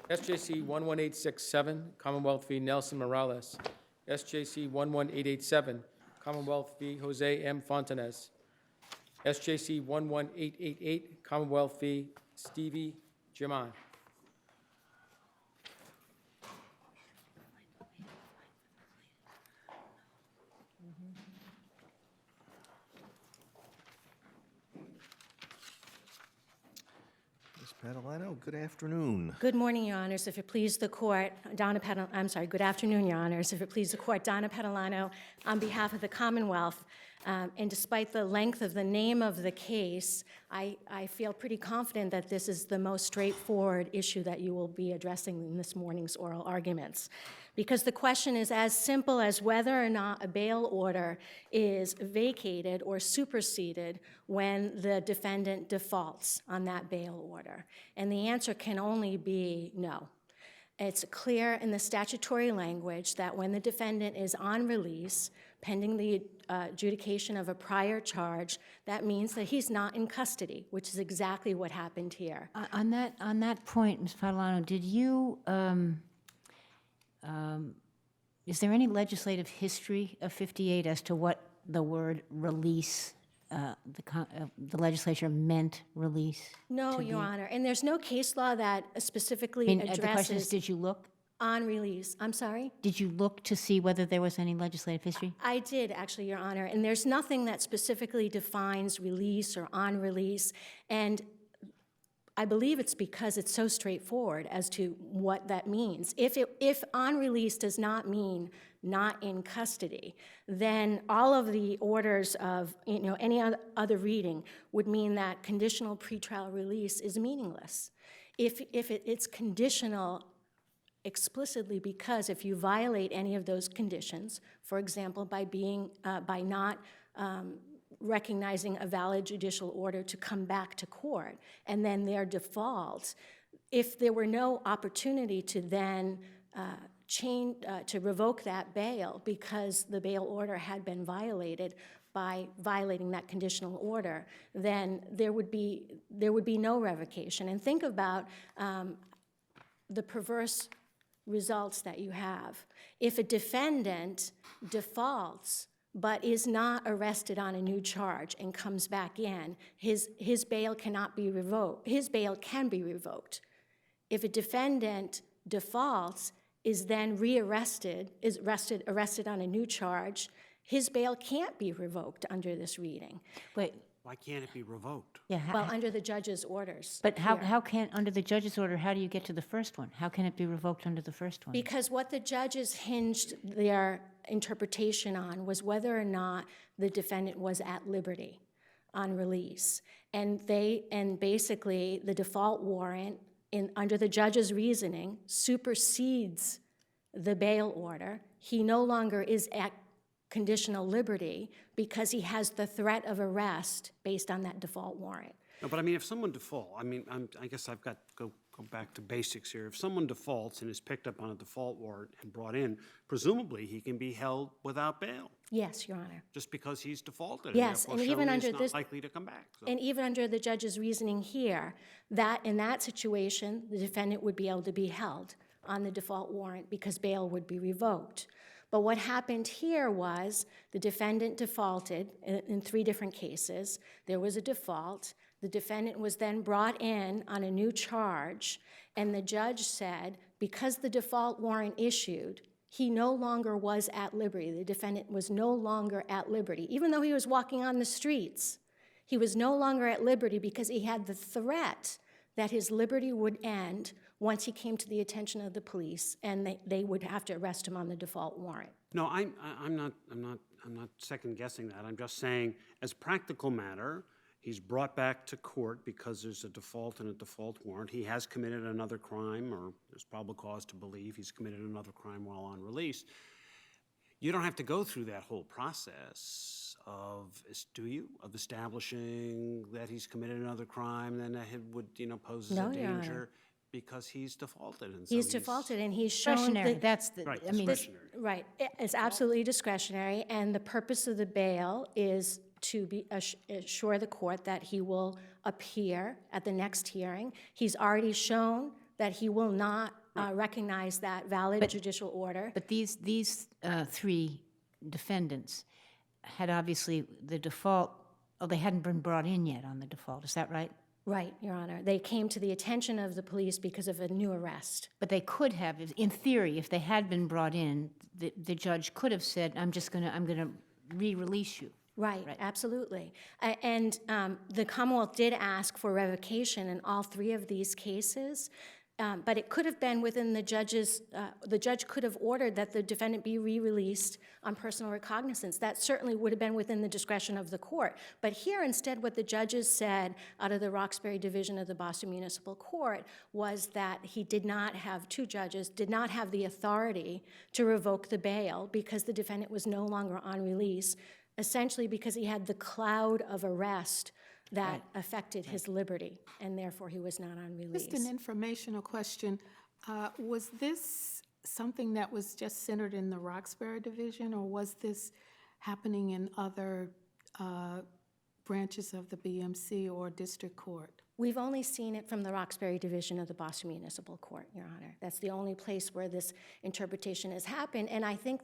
SJC-11867, Commonwealth v. Nelson Morales. SJC-11887, Commonwealth v. Jose M. Fontanez. SJC-11888, Commonwealth v. Stevie Jaiman. Ms. Padalino, good afternoon. Good morning, Your Honors. If it please the Court, good afternoon, Your Honors. If it please the Court, Donna Padalino on behalf of the Commonwealth. And despite the length of the name of the case, I feel pretty confident that this is the most straightforward issue that you will be addressing in this morning's oral arguments. Because the question is as simple as whether or not a bail order is vacated or superseded when the defendant defaults on that bail order. And the answer can only be no. It's clear in the statutory language that when the defendant is on release, pending the adjudication of a prior charge, that means that he's not in custody, which is exactly what happened here. On that point, Ms. Padalino, did you, is there any legislative history of 58 as to what the word release, the legislature meant release? No, Your Honor, and there's no case law that specifically The question is, addresses did you look? on release. I'm sorry? Did you look to see whether there was any legislative history? I did, actually, Your Honor, and there's nothing that specifically defines release or on release, and I believe it's because it's so straightforward as to what that means. If on release does not mean not in custody, then all of the orders of any other reading would mean that conditional pretrial release is meaningless. If it's conditional explicitly because if you violate any of those conditions, for example, by not recognizing a valid judicial order to come back to court, and then their default, if there were no opportunity to then to revoke that bail because the bail order had been violated by violating that conditional order, then there would be no revocation. And think about the perverse results that you have. If a defendant defaults but is not arrested on a new charge and comes back in, his bail cannot be revoked. His bail can be revoked. If a defendant defaults, is then arrested on a new charge, his bail can't be revoked under this reading. Wait. Why can't it be revoked? Yeah. Well, under the judge's orders. But how can, under the judge's order, how do you get to the first one? How can it be revoked under the first one? Because what the judges hinged their interpretation on was whether or not the defendant was at liberty on release. And basically the default warrant, under the judge's reasoning, supersedes the bail order. He no longer is at conditional liberty because he has the threat of arrest based on that default warrant. No, but I mean, if someone defaults, I guess I've got to go back to basics here. If someone defaults and is picked up on a default warrant and brought in, presumably he can be held without bail. Yes, Your Honor. Just because he's defaulted. Yes, and even under he's this, not likely to come back. So. and even under the judge's reasoning here, that in that situation, the defendant would be able to be held on the default warrant because bail would be revoked. But what happened here was the defendant defaulted in 3 different cases. There was a default. The defendant was then brought in on a new charge, and the judge said because the default warrant issued, he no longer was at liberty. The defendant was no longer at liberty. Even though he was walking on the streets, he was no longer at liberty because he had the threat that his liberty would end once he came to the attention of the police, and they would have to arrest him on the default warrant. No, I'm not second guessing that. I'm just saying, as a practical matter, he's brought back to court because there's a default and a default warrant. He has committed another crime, or there's probable cause to believe he's committed another crime while on release. You don't have to go through that whole process of establishing that he's committed another crime, then that would poses a danger because he's defaulted. And so he's defaulted, and he's shown discretionary. That's the right. I mean, right. It's absolutely discretionary, and the purpose of the bail is to assure the court that he will appear at the next hearing. He's already shown that he will not recognize that valid judicial order. But these three defendants had obviously the default, they hadn't been brought in yet on the default, is that right? Right, Your Honor. They came to the attention of the police because of a new arrest. But they could have, in theory, if they had been brought in, the judge could have said, I'm gonna re-release you. Right, absolutely. And the Commonwealth did ask for revocation in all three of these cases, but it could have been within the judge could have ordered that the defendant be re-released on personal recognizance. That certainly would have been within the discretion of the court. But here, instead, what the judges said out of the Roxbury Division of the Boston Municipal Court was that he did not have, two judges, did not have the authority to revoke the bail because the defendant was no longer on release, essentially because he had the cloud of arrest that affected his liberty, and therefore he was not on release. Just an informational question. Was this something that was just centered in the Roxbury Division, or was this happening in other branches of the BMC or district court? We've only seen it from the Roxbury Division of the Boston Municipal Court, Your Honor. That's the only place where this interpretation has happened, and I think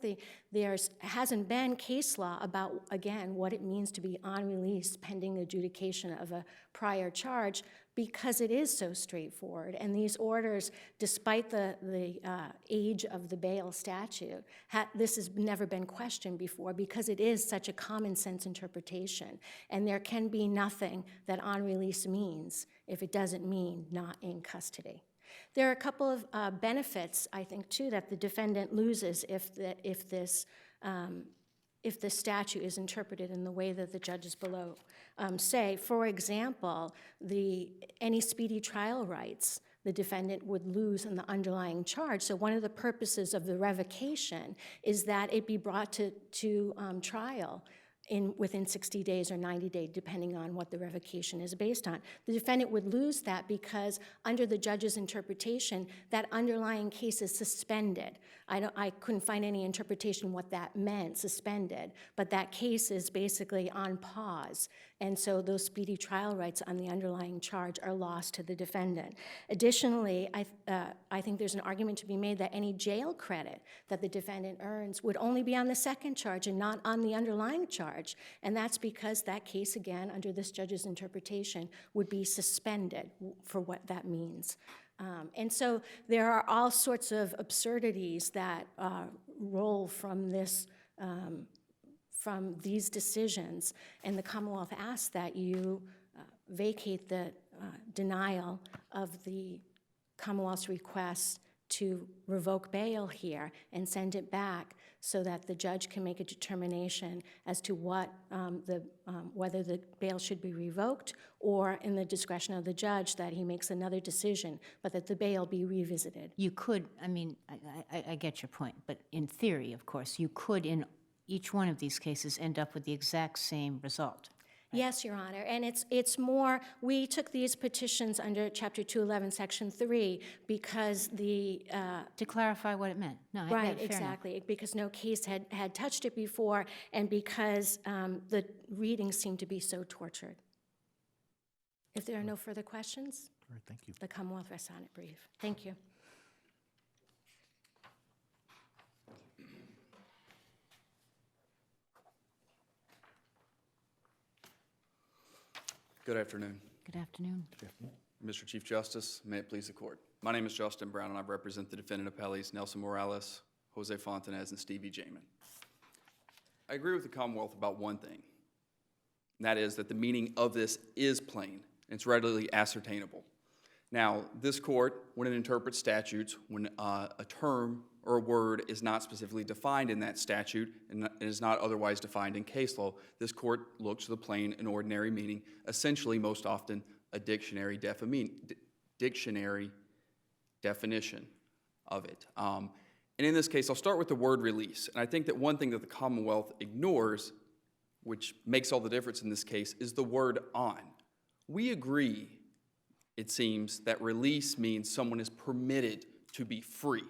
there hasn't been case law about, again, what it means to be on release pending adjudication of a prior charge, because it is so straightforward. And these orders, despite the age of the bail statute, this has never been questioned before because it is such a common sense interpretation. And there can be nothing that on release means if it doesn't mean not in custody. There are a couple of benefits, I think, too, that the defendant loses if the statute is interpreted in the way that the judges below say. For example, any speedy trial rights the defendant would lose in the underlying charge. So one of the purposes of the revocation is that it be brought to trial within 60 days or 90 days, depending on what the revocation is based on. The defendant would lose that because under the judge's interpretation, that underlying case is suspended. I couldn't find any interpretation what that meant, suspended, but that case is basically on pause. And so those speedy trial rights on the underlying charge are lost to the defendant. Additionally, I think there's an argument to be made that any jail credit that the defendant earns would only be on the second charge and not on the underlying charge. And that's because that case, again, under this judge's interpretation, would be suspended for what that means. And so there are all sorts of absurdities that roll from this, from these decisions, and the Commonwealth asks that you vacate the denial of the Commonwealth's request to revoke bail here and send it back so that the judge can make a determination as to what whether the bail should be revoked, or in the discretion of the judge that he makes another decision, but that the bail be revisited. You could, I mean, I get your point, but in theory, of course, you could in each one of these cases end up with the exact same result. Yes, Your Honor, and it's more, we took these petitions under Chapter 211, Section 3, because To clarify what it meant. No, right, fair exactly, because no case had touched it before, and because the readings seem to be so tortured. If there are no further questions, All right, thank you. the Commonwealth rests on it brief. Thank you. Good afternoon. Good afternoon. Mr. Chief Justice, may it please the court. My name is Justin Brown, and I represent the defendant appellees Nelson Morales, Jose Fontanez, and Stevie Jaiman. I agree with the Commonwealth about one thing, and that is that the meaning of this is plain, and it's readily ascertainable. Now, this court, when it interprets statutes, when a term or a word is not specifically defined in that statute and is not otherwise defined in case law, this court looks to the plain and ordinary meaning, essentially most often a dictionary definition of it. And in this case, I'll start with the word release. And I think that one thing that the Commonwealth ignores, which makes all the difference in this case, is the word on. We agree, it seems, that release means someone is permitted to be free.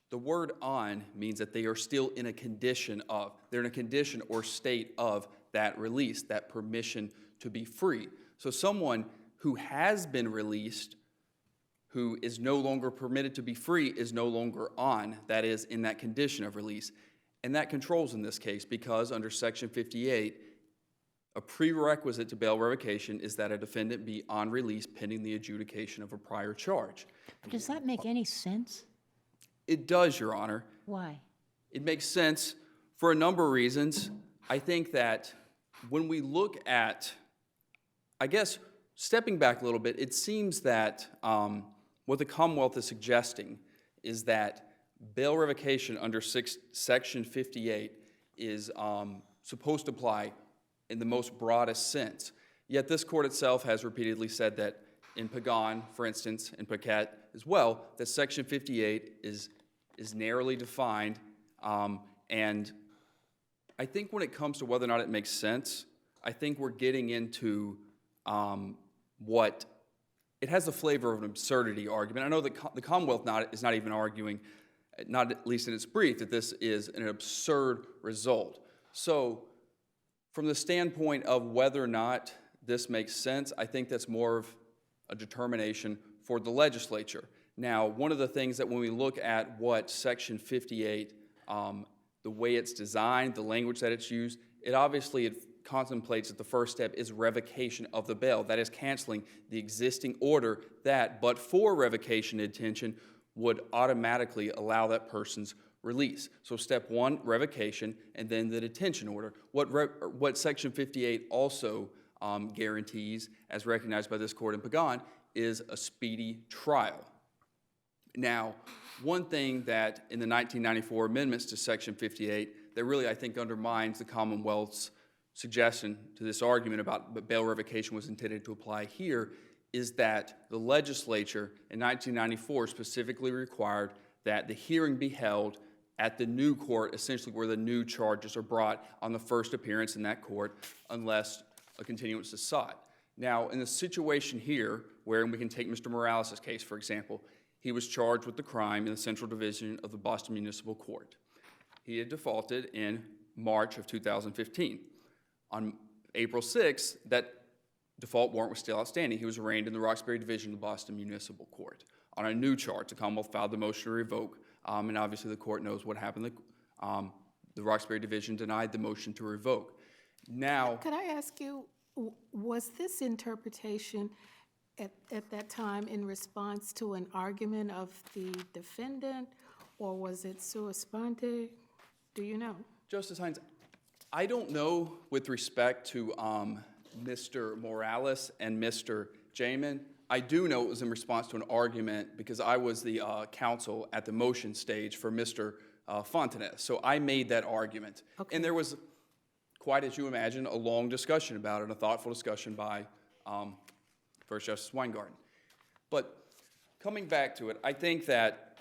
The word on means that they are still in a condition of, they're in a condition or state of that release, that permission to be free. So someone who has been released, who is no longer permitted to be free is no longer on, that is, in that condition of release. And that controls in this case because under Section 58, a prerequisite to bail revocation is that a defendant be on release pending the adjudication of a prior charge. But does that make any sense? It does, Your Honor. Why? It makes sense for a number of reasons. I think that when we look at, I guess, stepping back a little bit, it seems that what the Commonwealth is suggesting is that bail revocation under Section 58 is supposed to apply in the most broadest sense. Yet this court itself has repeatedly said that in Pagan, for instance, in Paquette as well, that Section 58 is narrowly defined. And I think when it comes to whether or not it makes sense, I think we're getting into what it has the flavor of an absurdity argument. I know the Commonwealth is not even arguing, not at least in its brief, that this is an absurd result. So from the standpoint of whether or not this makes sense, I think that's more of a determination for the legislature. Now, one of the things that when we look at what Section 58, the way it's designed, the language that it's used, it contemplates that the first step is revocation of the bail. That is canceling the existing order that, but for revocation intention, would automatically allow that person's release. So step one, revocation, and then the detention order. What Section 58 also guarantees, as recognized by this court in Pagan, is a speedy trial. Now, one thing that in the 1994 amendments to Section 58 that really I think undermines the Commonwealth's suggestion to this argument about bail revocation was intended to apply here is that the legislature in 1994 specifically required that the hearing be held at the new court, essentially where the new charges are brought on the first appearance in that court, unless a continuance is sought. Now, in the situation here, where we can take Mr. Morales' case, for example, he was charged with the crime in the Central Division of the Boston Municipal Court. He had defaulted in March of 2015. On April 6th, that default warrant was still outstanding. He was arraigned in the Roxbury Division of the Boston Municipal Court on a new charge. The Commonwealth filed the motion to revoke, and obviously the court knows what happened. The Roxbury Division denied the motion to revoke. Now, Could I ask you, was this interpretation at that time in response to an argument of the defendant, or was it sua sponte? Do you know? Justice Hines, I don't know with respect to Mr. Morales and Mr. Jaiman. I do know it was in response to an argument because I was the counsel at the motion stage for Mr. Fontanez. So I made that argument. Okay. And there was, quite as you imagine, a long discussion about it, a thoughtful discussion by First Justice Weingarten. But coming back to it, I think that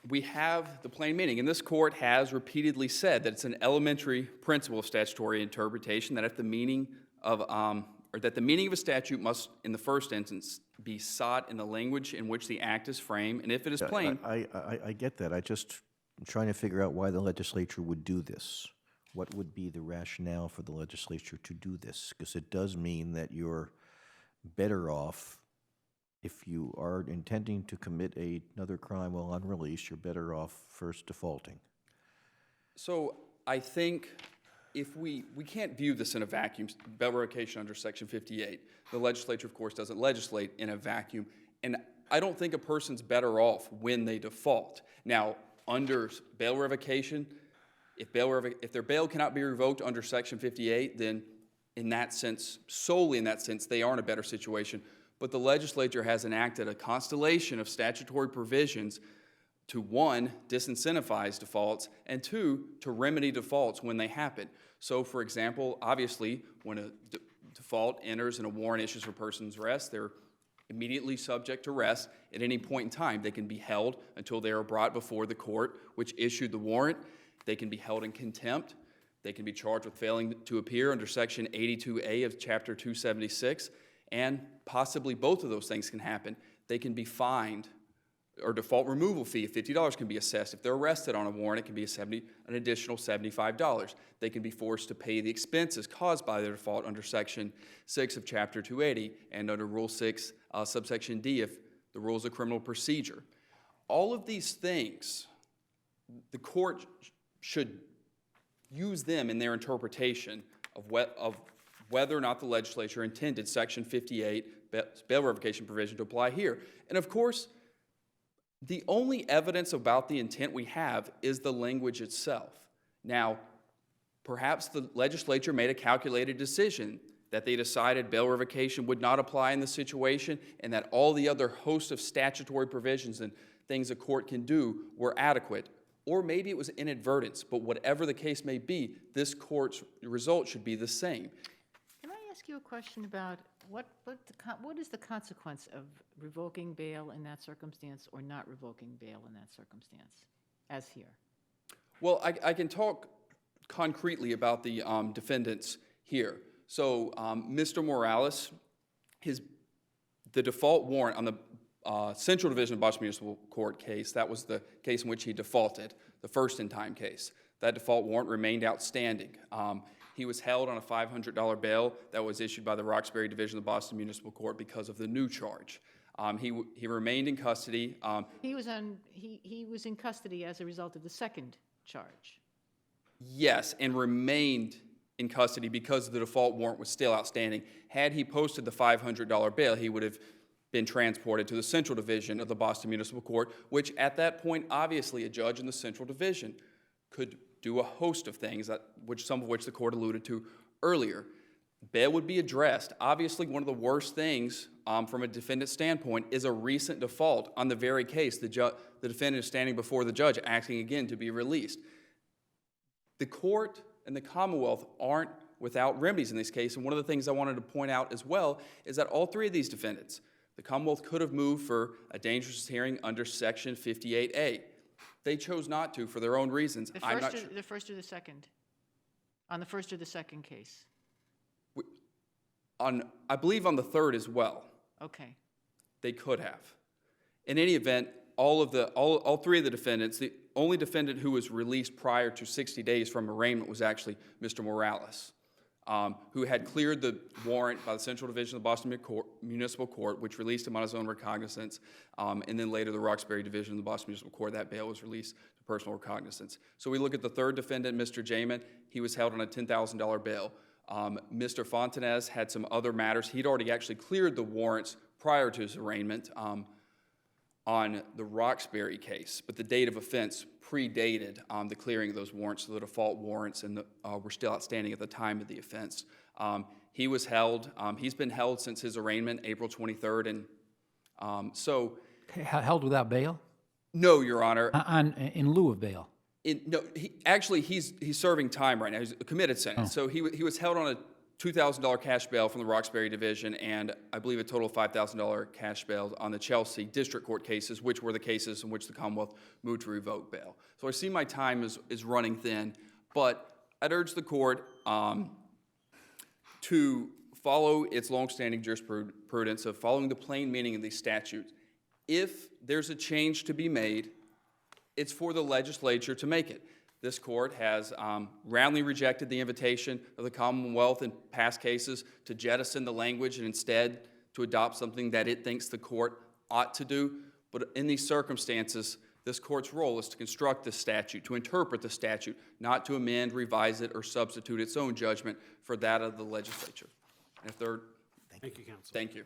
we have the plain meaning, and this court has repeatedly said that it's an elementary principle of statutory interpretation that if the meaning of that the meaning of a statute must, in the first instance, be sought in the language in which the act is framed, and if it is plain. I get that. I'm trying to figure out why the legislature would do this. What would be the rationale for the legislature to do this? Because it does mean that you're better off, if you are intending to commit another crime while on release, you're better off first defaulting. So I think if we can't view this in a vacuum, bail revocation under Section 58. The legislature, of course, doesn't legislate in a vacuum. And I don't think a person's better off when they default. Now, under bail revocation, if their bail cannot be revoked under Section 58, then in that sense, solely in that sense, they are in a better situation. But the legislature has enacted a constellation of statutory provisions to, one, disincentivize defaults, and two, to remedy defaults when they happen. So, for example, obviously, when a default enters and a warrant issues for a person's arrest, they're immediately subject to arrest at any point in time. They can be held until they are brought before the court which issued the warrant. They can be held in contempt. They can be charged with failing to appear under Section 82A of Chapter 276, and possibly both of those things can happen. They can be fined, or default removal fee of $50 can be assessed. If they're arrested on a warrant, it can be an additional $75. They can be forced to pay the expenses caused by their default under Section 6 of Chapter 280, and under Rule 6, subsection D, if the rules of criminal procedure. All of these things, the court should use them in their interpretation of whether or not the legislature intended Section 58 bail revocation provision to apply here. And of course, the only evidence about the intent we have is the language itself. Now, perhaps the legislature made a calculated decision that they decided bail revocation would not apply in the situation and that all the other host of statutory provisions and things a court can do were adequate. Or maybe it was inadvertence, but whatever the case may be, this court's result should be the same. Can I ask you a question about what is the consequence of revoking bail in that circumstance or not revoking bail in that circumstance, as here? Well, I can talk concretely about the defendants here. So Mr. Morales, the default warrant on the Central Division of Boston Municipal Court case, that was the case in which he defaulted, the first-in-time case. That default warrant remained outstanding. He was held on a $500 bail that was issued by the Roxbury Division of the Boston Municipal Court because of the new charge. He remained in custody. He was in custody as a result of the second charge. Yes, and remained in custody because the default warrant was still outstanding. Had he posted the $500 bail, he would have been transported to the Central Division of the Boston Municipal Court, which at that point, obviously, a judge in the Central Division could do a host of things, some of which the court alluded to earlier. Bail would be addressed. Obviously, one of the worst things from a defendant's standpoint is a recent default on the very case. The defendant is standing before the judge, asking again to be released. The court and the Commonwealth aren't without remedies in this case, and one of the things I wanted to point out as well is that all three of these defendants, the Commonwealth could have moved for a dangerous hearing under Section 58A. They chose not to for their own reasons. The first or the second? On the first or the second case? I believe on the third as well. Okay. They could have. In any event, all three of the defendants, the only defendant who was released prior to 60 days from arraignment was actually Mr. Morales, who had cleared the warrant by the Central Division of the Boston Municipal Court, which released him on his own recognizance, and then later the Roxbury Division of the Boston Municipal Court, that bail was released to personal recognizance. So we look at the third defendant, Mr. Jaiman. He was held on a $10,000 bail. Mr. Fontanez had some other matters. He'd already actually cleared the warrants prior to his arraignment on the Roxbury case, but the date of offense predated the clearing of those warrants, so the default warrants were still outstanding at the time of the offense. He was held. He's been held since his arraignment, April 23rd, and so... Held without bail? No, Your Honor. In lieu of bail? No, he's serving time right now. He's a committed sentence. So he was held on a $2,000 cash bail from the Roxbury Division and I believe a total of $5,000 cash bail on the Chelsea District Court cases, which were the cases in which the Commonwealth moved to revoke bail. So I see my time is running thin, but I'd urge the court to follow its longstanding jurisprudence of following the plain meaning of these statutes. If there's a change to be made, it's for the legislature to make it. This court has roundly rejected the invitation of the Commonwealth in past cases to jettison the language and instead to adopt something that it thinks the court ought to do. But in these circumstances, this court's role is to construct the statute, to interpret the statute, not to amend, revise it, or substitute its own judgment for that of the legislature. And if there, Thank you, counsel. thank you.